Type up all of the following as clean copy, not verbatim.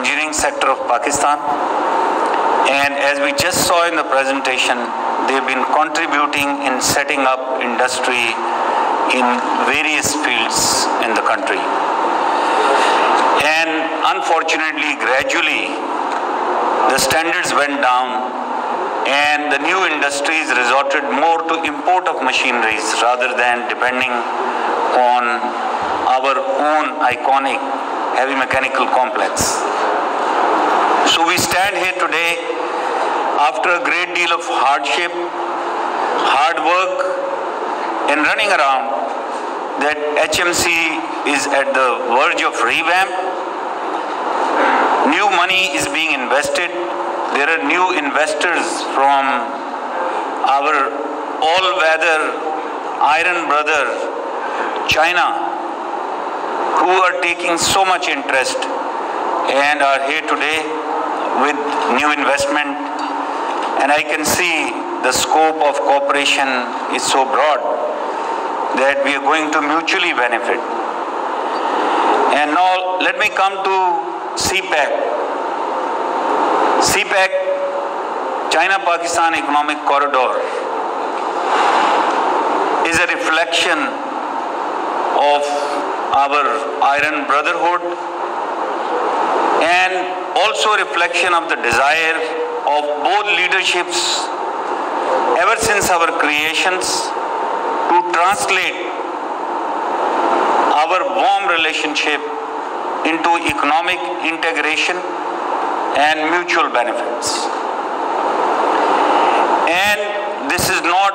engineering sector of Pakistan. And as we just saw in the presentation, they've been contributing in setting up industry in various fields in the country. And unfortunately, gradually, the standards went down and the new industries resorted more to import of machineries rather than depending on our own iconic heavy mechanical complex. So we stand here today after a great deal of hardship, hard work, and running around that HMC is at the verge of revamp. New money is being invested. There are new investors from our all-weather iron brother, China, who are taking so much interest and are here today with new investment. And I can see the scope of cooperation is so broad that we are going to mutually benefit. And now let me come to CPEC. CPEC, China-Pakistan Economic Corridor, is a reflection of our iron brotherhood and also a reflection of the desire of both leaderships ever since our creations to translate our warm relationship into economic integration and mutual benefits. And this is not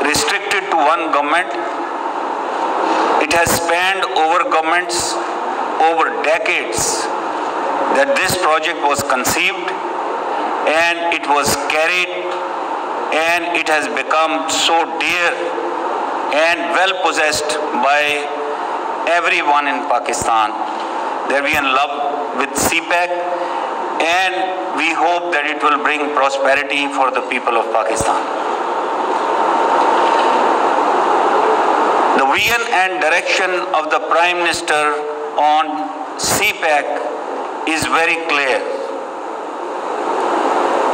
restricted to one government. It has spanned over governments, over decades, that this project was conceived and it was carried, and it has become so dear and well possessed by everyone in Pakistan that we are in love with CPEC, and we hope that it will bring prosperity for the people of Pakistan. The vision and direction of the Prime Minister on CPEC is very clear.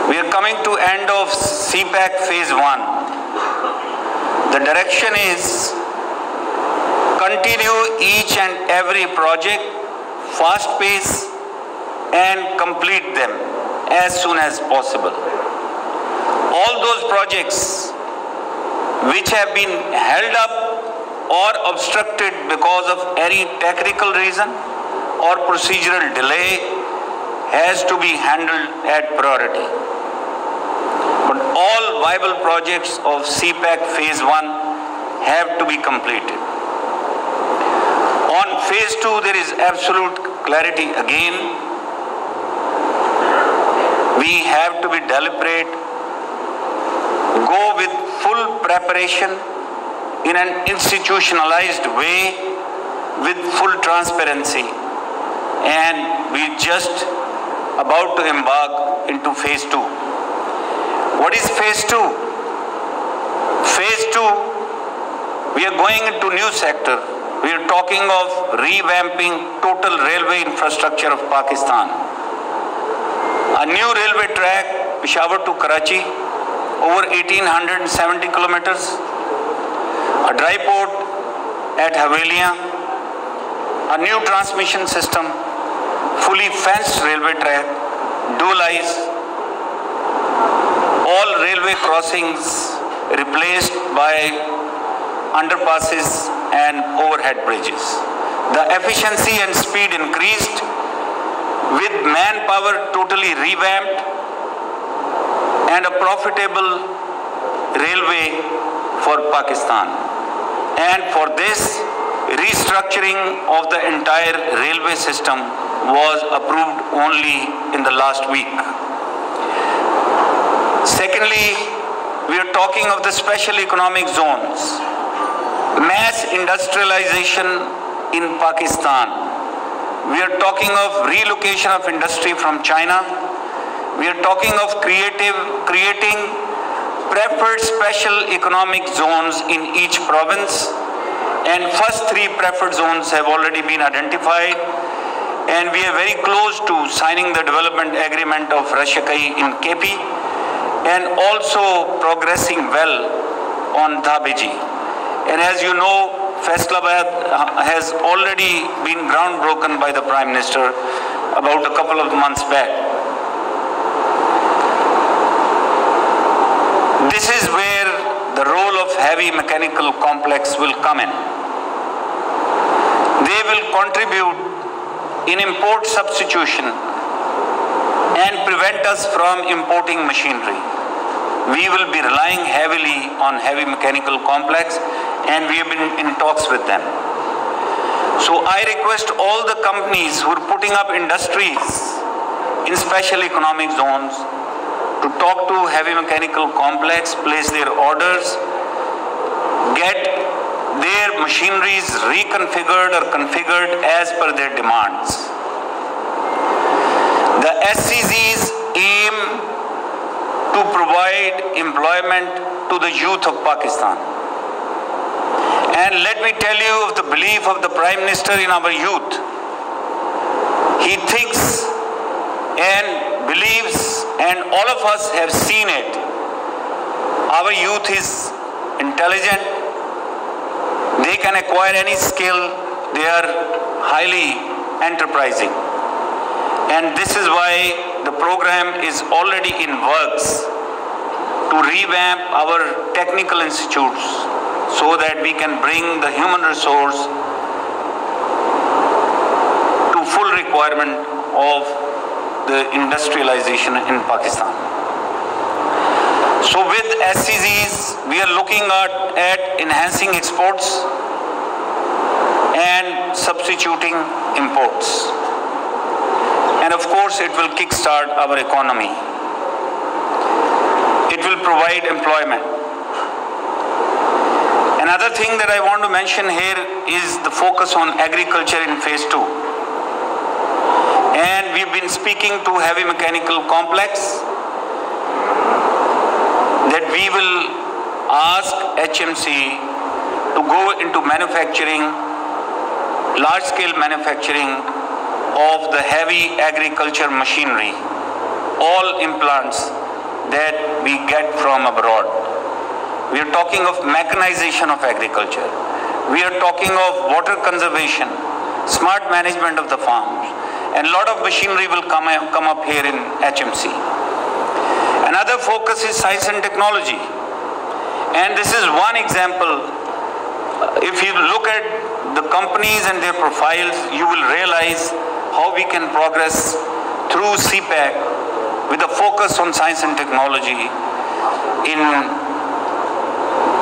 We are coming to end of CPEC phase 1. The direction is continue each and every project, fast pace, and complete them as soon as possible. All those projects which have been held up or obstructed because of any technical reason or procedural delay has to be handled at priority. But all viable projects of CPEC phase 1 have to be completed. On phase 2, there is absolute clarity again. We have to be deliberate, go with full preparation in an institutionalized way with full transparency, and we just about to embark into phase 2. What is phase 2? Phase 2, we are going into new sector. We are talking of revamping total railway infrastructure of Pakistan. A new railway track, Peshawar to Karachi, over 1870 kilometers. A dry port at Haveliya. A new transmission system, fully fenced railway track, dual eyes. All railway crossings replaced by underpasses and overhead bridges. The efficiency and speed increased with manpower totally revamped and a profitable railway for Pakistan. And for this, restructuring of the entire railway system was approved only in the last week. Secondly, we are talking of the special economic zones. Mass industrialization in Pakistan. We are talking of relocation of industry from China. We are talking of creating preferred special economic zones in each province. And first 3 preferred zones have already been identified. and we are very close to signing the development agreement of Rashikai in KP, and also progressing well on Dhabeji. And as you know, Faisalabad has already been groundbroken by the Prime Minister about a couple of months back. This is where the role of heavy mechanical complex will come in. They will contribute in import substitution and prevent us from importing machinery. We will be relying heavily on heavy mechanical complex, and we have been in talks with them. So I request all the companies who are putting up industries in special economic zones to talk to heavy mechanical complex, place their orders, get their machineries reconfigured or configured as per their demands. The SCZs aim to provide employment to the youth of Pakistan. And let me tell you of the belief of the Prime Minister in our youth. He thinks and believes, and all of us have seen it. Our youth is intelligent. They can acquire any skill. They are highly enterprising. And this is why the program is already in works to revamp our technical institutes so that we can bring the human resource to full requirement of the industrialization in Pakistan. So with SCZs, we are looking at enhancing exports and substituting imports. And of course, it will kickstart our economy. It will provide employment. Another thing that I want to mention here is the focus on agriculture in phase 2. And we've been speaking to heavy mechanical complex that we will ask HMC to go into manufacturing, large-scale manufacturing of the heavy agriculture machinery, all implants that we get from abroad. We are talking of mechanization of agriculture. We are talking of water conservation, smart management of the farms, and a lot of machinery will come up here in HMC. Another focus is science and technology. And this is one example. If you look at the companies and their profiles, you will realize how we can progress through CPEC with a focus on science and technology in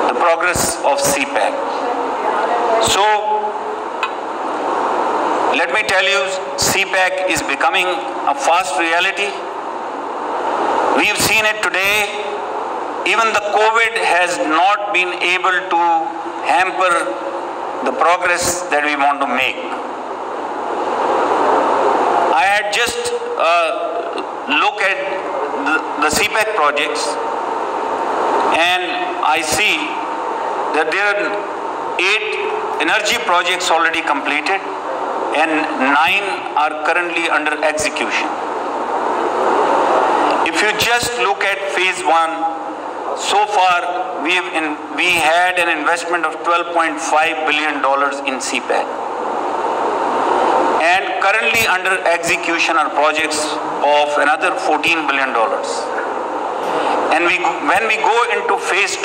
the progress of CPEC. So, let me tell you, CPEC is becoming a fast reality. We've seen it today. Even the COVID has not been able to hamper the progress that we want to make. I had just look at the CPEC projects, and I see that there are 8 energy projects already completed and 9 are currently under execution. If you just look at phase 1, so far we had an investment of $12.5 billion in CPEC. And currently under execution are projects of another $14 billion. And when we go into phase 2,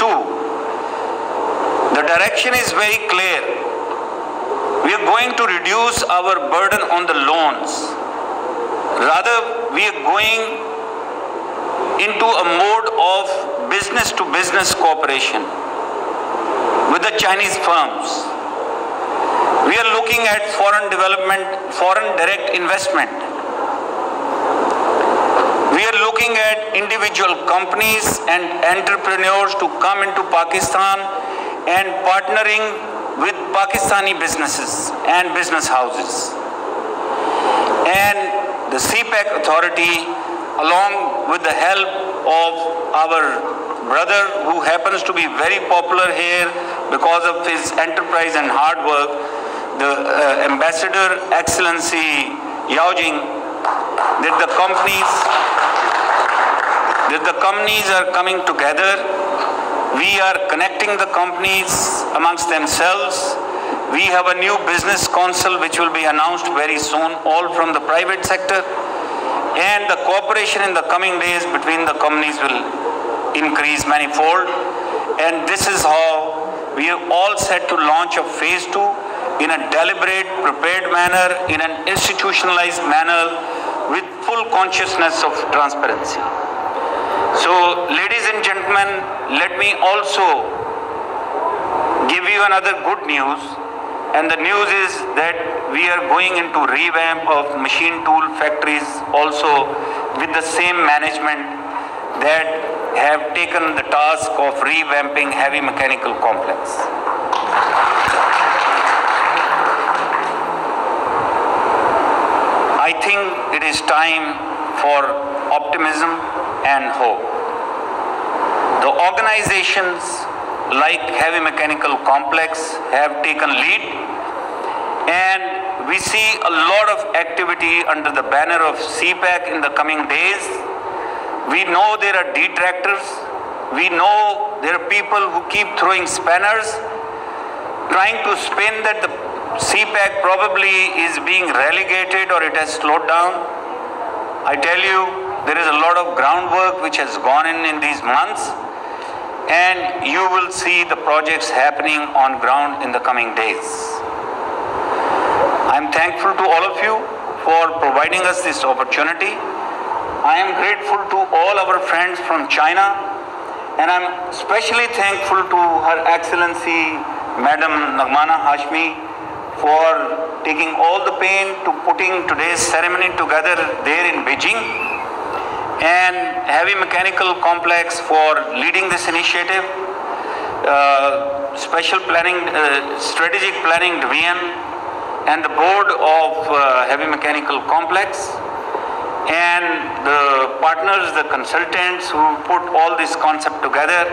the direction is very clear. We are going to reduce our burden on the loans. Rather, we are going into a mode of business-to-business cooperation with the Chinese firms. We are looking at foreign development, foreign direct investment. We are looking at individual companies and entrepreneurs to come into Pakistan and partnering with Pakistani businesses and business houses. And the CPEC authority, along with the help of our brother, who happens to be very popular here because of his enterprise and hard work, the Ambassador Excellency Yaojing that the companies are coming together. We are connecting the companies amongst themselves. We have a new business council which will be announced very soon, all from the private sector. And the cooperation in the coming days between the companies will increase manifold. And this is how we are all set to launch a phase 2 in a deliberate, prepared manner, in an institutionalized manner, with full consciousness of transparency. So, ladies and gentlemen, let me also give you another good news. And the news is that we are going into revamp of machine tool factories also with the same management that have taken the task of revamping heavy mechanical complex. I think it is time for optimism and hope. The organizations like Heavy Mechanical Complex have taken lead, and we see a lot of activity under the banner of CPAC in the coming days. We know there are detractors. We know there are people who keep throwing spanners, trying to spin that the CPAC probably is being relegated or it has slowed down. I tell you, there is a lot of groundwork which has gone in these months, and you will see the projects happening on ground in the coming days. I'm thankful to all of you for providing us this opportunity. I am grateful to all our friends from China, and I'm especially thankful to Her Excellency Madam Nagmana Hashmi for taking all the pain to putting today's ceremony together there in Beijing, and Heavy Mechanical Complex for leading this initiative, Special Planning, Strategic Planning Division, and the board of Heavy Mechanical Complex, and the partners, the consultants who put all this concept together.